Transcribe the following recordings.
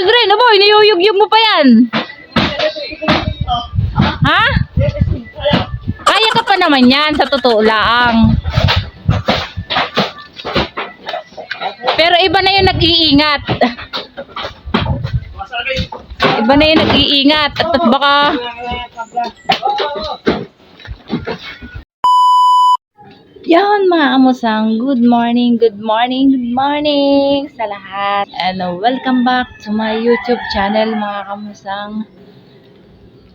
Aldrin, abo, iniyuyugyug mo pa yan. Ha? Kaya ka pa naman yan, sa totoo lang. Pero iba na yung nag-iingat. Iba na yung nag-iingat. At baka... Yan mga kamusang, good morning, good morning, good morning sa lahat. And welcome back to my YouTube channel mga kamusang.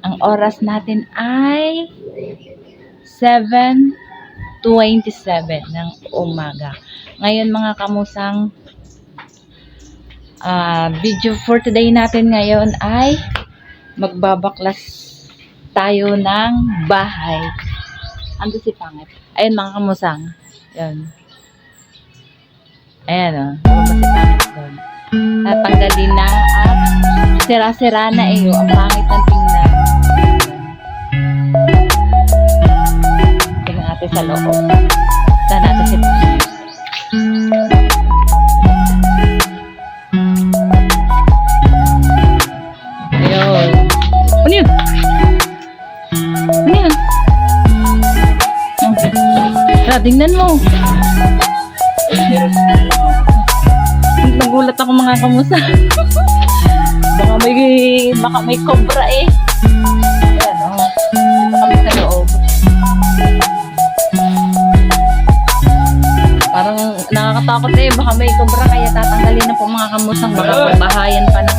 Ang oras natin ay 7:27 ng umaga. Ngayon mga kamusang, video for today natin ngayon ay magbabaklas tayo ng bahay. Ando si Pangit. Ayun mga kamusang. Yan. Ayan o. Si Pangit doon. Tatanggalin na at sira-sira na eh. Ang pangit ng tingnan. Tingnan natin sa loob. Tingnan natin si Pangit. Ayun. Ano yun? Ano yun? Tingnan mo. Nagulat ako mga kamusa. baka may cobra eh. Ayan o. Dito kami sa loob. Parang nakakatakot eh. Baka may cobra kaya tatanggalin na po mga kamusang. Baka pagbahayan pa ng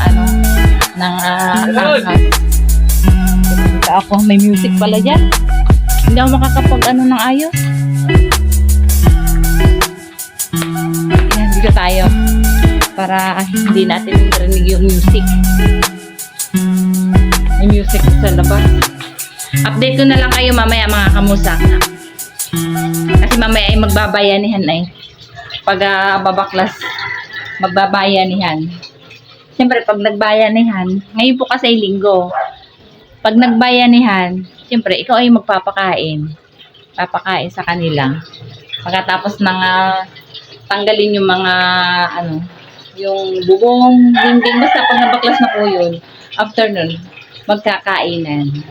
ahas. Ako may music pala dyan. Hindi ako makakapag ng ayos. Yan, dito tayo. Para hindi natin marinig yung music. May music sa labas. Update ko na lang kayo mamaya mga kamusa. Kasi mamaya ay magbabayanihan ay. Pag babaklas, magbabayanihan. Siyempre pag nagbayanihan, ngayon po kasi linggo. Pag nagbayanihan, siyempre ikaw ay magpapakain. Papakain sa kanila. Pagkatapos ng tanggalin yung mga yung bubong, dingding, basta pag nabaklas na po yun, after nun, magkakainan.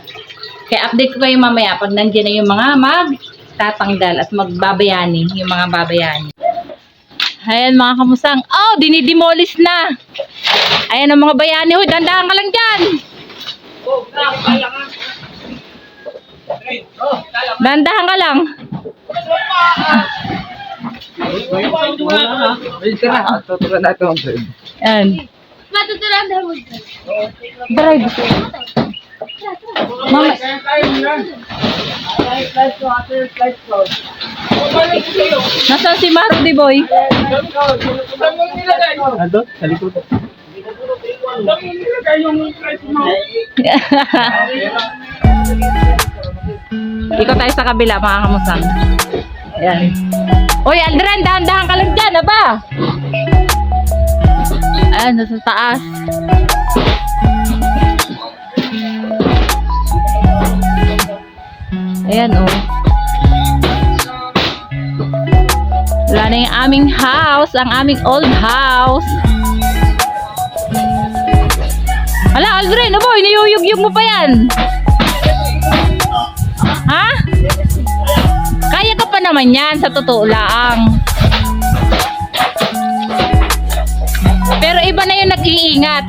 Kaya update ko kayo mamaya pag nandiyan na yung mga magtatanggal at magbabayani, yung mga babayani. Ayan mga kamusang, oh, dinidemolish na. Ayan ang mga bayani, huy, dandahan ka lang dyan. Dandahan ka lang. Yan. Drive. Mama. Nasaan si Marty Boy? Ando? Sa likod. Ikot tayo sa kabila mga kamusang. Ayan. Uy, Aldrin, dahan-dahan ka lang dyan, aba. Ayan, nasa taas. Ayan, oh. Wala na yung aming house, ang aming old house. Hala, Aldrin, abo, iniyuyugyug mo pa yan. Ha? Kaya ka pa naman yan, sa totoo lang. Pero iba na yung nag-iingat.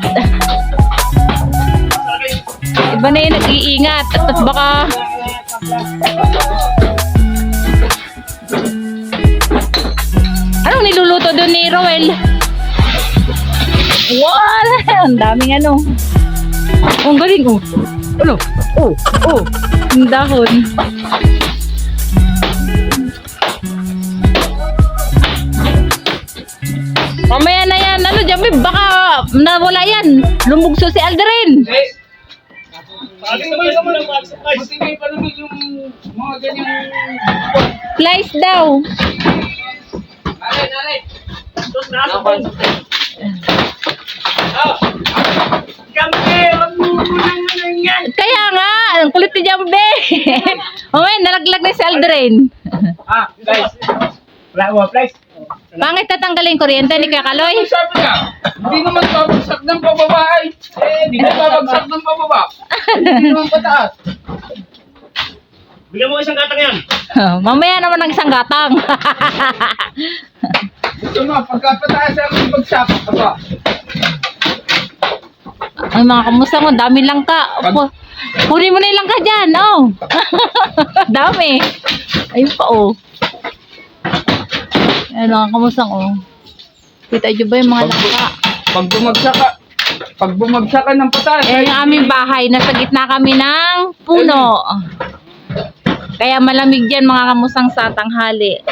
Iba na yung nag-iingat. At baka... Anong niluluto doon ni Roel? Wow! Ang daming Oh, ang galing oh. Ano? Oh. Ang dahon. Mamaya na yan. Ano dyan? Baka nawala yan. Lumugso si Aldrin. Slice daw. Kaya nga, ang kulit ni Jambe. Mamaya nalaglag na si Aldrin. Guys. Wala mo, guys. Pangit tatanggalin kuryente ni Kuya Kaloy. Sabi niya, hindi naman babagsak ng pababa ay. Hindi na babagsak ng pababa. Hindi naman pataas. Bigyan mo isang gatang yan. Oh, mamaya naman ng isang gatang. Ito na, pagkapataas ang bagsak. Aba. Ay mga kamusta mo, dami lang ka. Kunin mo na yung langka dyan, oh. Dami. Ayun pa, oh. Ayan mga kamusta, oh. Kita nyo ba yung mga langka? Pag bumagsak ka ng pataas. Eh, yung aming bahay, nasa gitna kami ng puno. Kaya malamig dyan mga kamusang sa tanghali.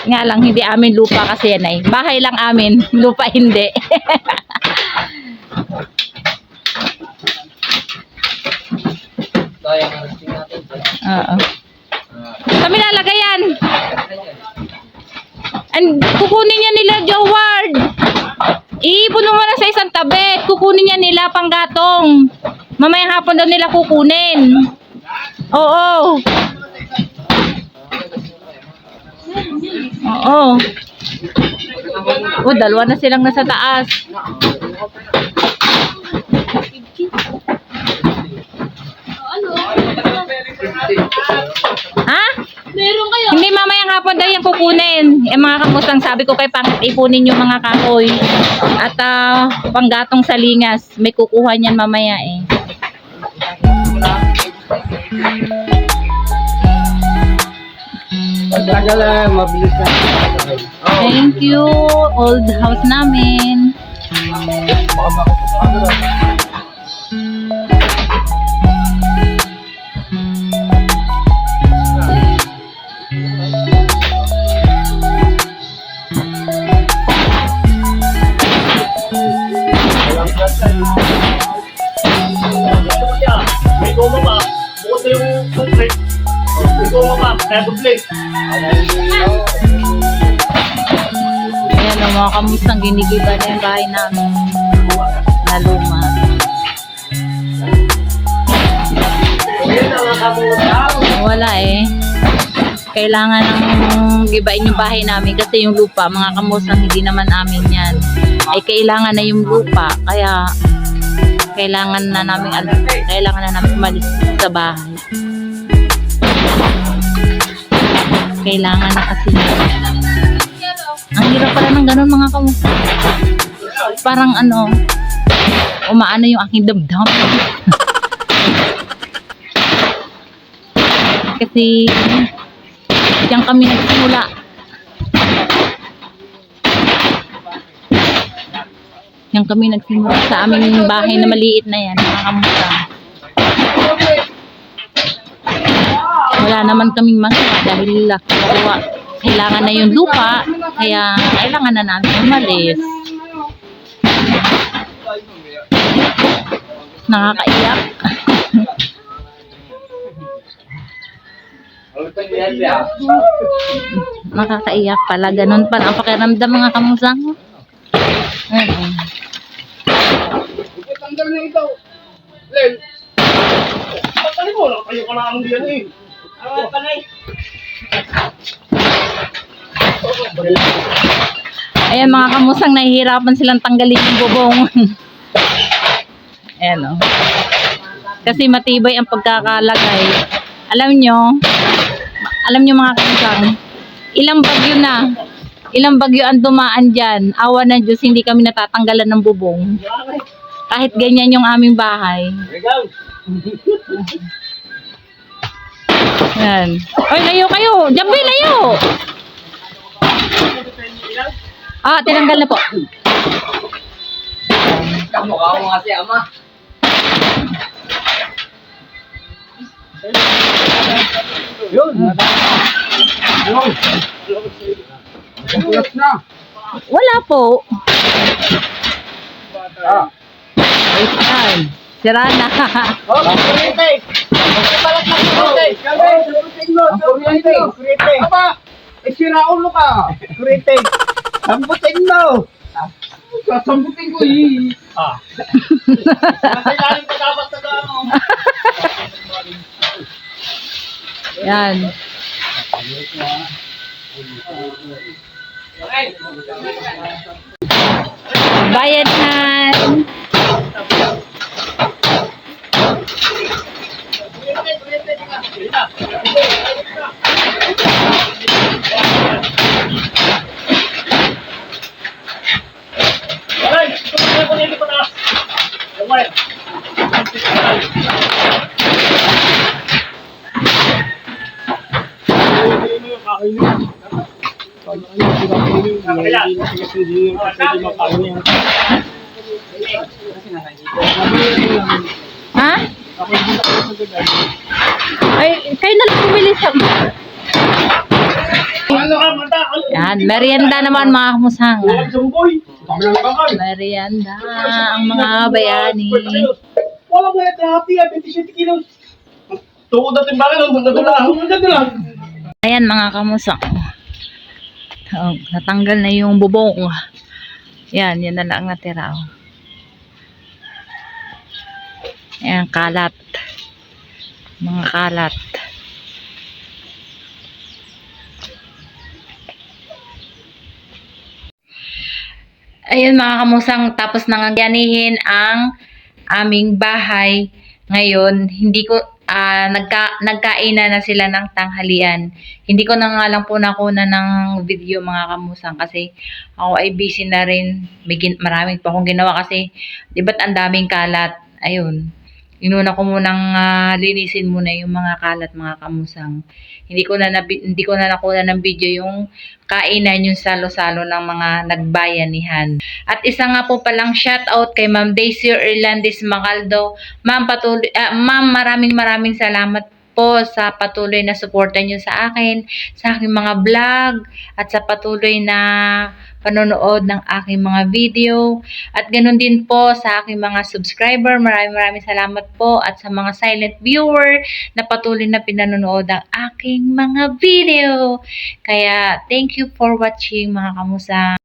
Nga lang, hindi amin lupa kasi yan ay. Bahay lang amin, lupa hindi. Oo. Kami lalagay yan. And kukunin niya nila, Joward. Iipon mo na sa isang tabi. Kukunin niya nila panggatong. Mamayang hapon daw nila kukunin. Oo. Oo. Oh, dalawa na silang nasa taas. Ha? Meron kayo. Hindi, mamayang hapon daw yung kukunin. Eh mga kamusang, sabi ko kay Pangit, ipunin yung mga kahoy. At panggatong salingas. May kukuha niyan mamaya eh. Tagal na, mabilis na. Thank you, old house namin. May goma pa. Bukod na yung concrete. May goma pa. Kaya duplicate. Ayan o, mga kamusang ginigiba na yung bahay namin. Na luma. Wala eh. Kailangan ng gibain yung bahay namin kasi yung lupa, mga kamusang hindi naman amin yan. Ay kailangan na yung lupa. Kaya kailangan na namin umalis sa bahay. Kailangan na kasi. Ang hirap pala ng ganun mga kamusta. Parang ano, umaano yung aking damdam. Kasi diyan kami nagsimula. Diyan kami nagsimula sa aming bahay na maliit na yan, mga kamusta. Wala naman kaming magawa dahil kailangan na yung lupa, kaya kailangan na namin umalis. Nakakaiyak. Nakakaiyak pala. Ganun pala ang pakiramdam mga kamusang. Tanggal na ito. Len. Pagkalim mo lang. Kayo ka lang ang diyan eh. Ang panay. Ayan mga kamusang, nahihirapan silang tanggalin yung bubong. Ayan o. Kasi matibay ang pagkakalagay. Alam nyo mga kamusang, ilang bagyo ang dumaan dyan. Awa ng Diyos, hindi kami natatanggalan ng bubong. Kahit ganyan yung aming bahay. Ayan. Oy, layo kayo. Jambi, layo. Tinanggal na po. Kamukha mo nga si ama. Yun. Kulat na. Wala po. Wait time. Sira na. Kuryente. Balat na kuryente. Ang kuryente. Aba, sira ulo ka. Kuryente. Sambutin mo. Sasambutin ko eh. Kasi lalim pa dapat sa gano'n. Yan. Bayanihan. Aray! Ito ko nito na. Aray! Ha? Ay, kayo na lang bumili sa... Ano ka, mata? Yan, merienda naman mga kamusang. Sungkoy! Merienda ang mga bayani. Wala mo yung trati, 27 kilos. Tukod natin bakit, nandun lang. Ayan mga kamusang. Oh, natanggal na yung bubong. Yan, yan na lang natira. Oh. Ayan, kalat. Mga kalat. Ayun mga kamusang, tapos nangyanihin ang aming bahay. Ngayon, hindi ko nagkainan na sila ng tanghalian. Hindi ko na nga lang po nakuna ng video mga kamusang kasi ako ay busy na rin. Maraming pa akong ginawa kasi 'di ba't ang daming kalat. Ayun. Inuna ko munang linisin muna yung mga kalat mga kamusang. Hindi ko na nakuna ng video yung kainan yung salo-salo ng mga nagbayanihan. At isa nga po palang shout out kay Ma'am Daisy Irlandez Macaldo. Ma'am, maraming salamat po sa patuloy na suporta niyo sa akin, sa aking mga vlog, at sa patuloy na panonood ng aking mga video. At ganoon din po sa aking mga subscriber. Maraming salamat po. At sa mga silent viewer na patuloy na pinanonood ang aking mga video. Kaya, thank you for watching mga kamusa.